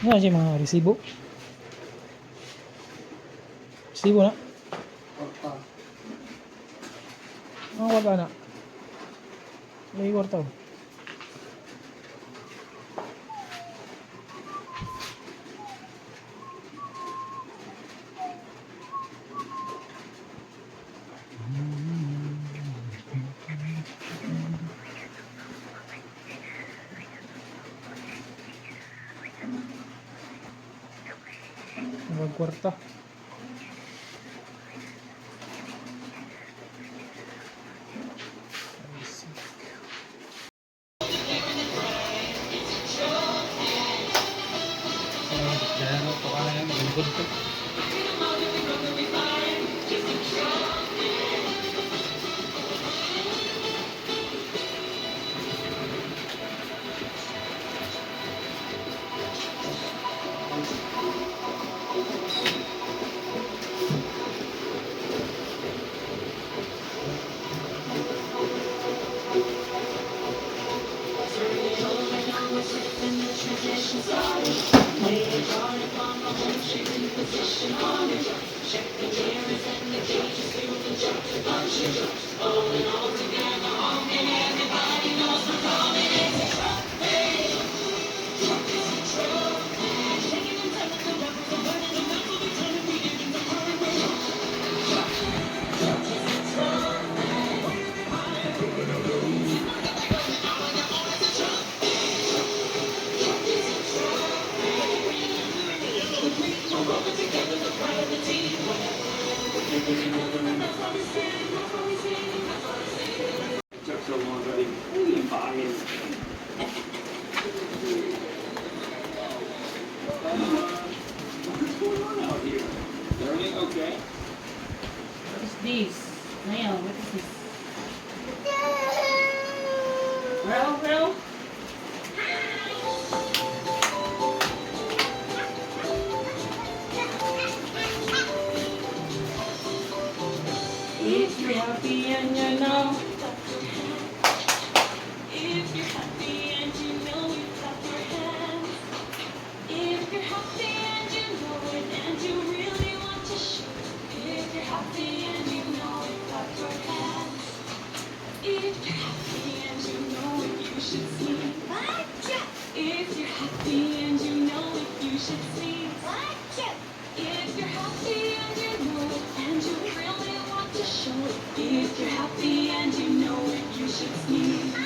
Ano na siya mga resibo? Resibo na? Kwarta. Ang kwarta na? May kwarta oh. Ang kwarta. Kaya ano, baka na yan, malingkod ko. Took so long, but yung pangin. What's going on out here? Is everything okay? What is this? Nail, what is this? Bro? If you're happy and you know. If you're happy and you know it, clap your hands. If you're happy and you know it and you really want to show it. If you're happy and you know it, clap your hands. If you're happy and you know it, you should sing. If you're happy and you know it, you should sing. If you're happy and you know it and you really want to show it. If you're happy and you know it, you should sneeze.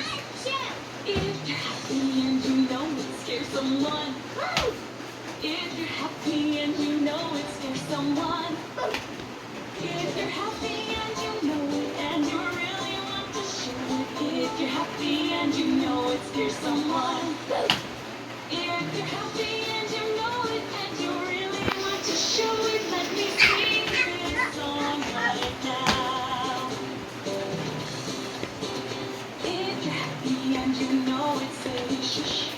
If you're happy and you know it, scare someone. If you're happy and you know it, scare someone. If you're happy and you know it and you really want to show it. If you're happy and you know it, scare someone. If you're happy and you know it and you really want to show it, let me sing this song right now. If you're happy and you know it, say shush.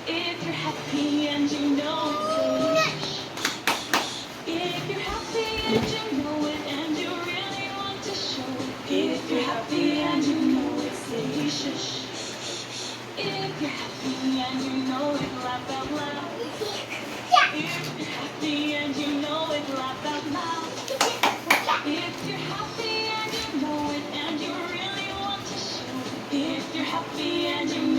If you're happy and you know it, say shush. If you're happy and you know it and you really want to show it. If you're happy and you know it, say shush. If you're happy and you know it, laugh out loud. If you're happy and you know it, laugh out loud. If you're happy and you know it and you really want to show it. If you're happy and you know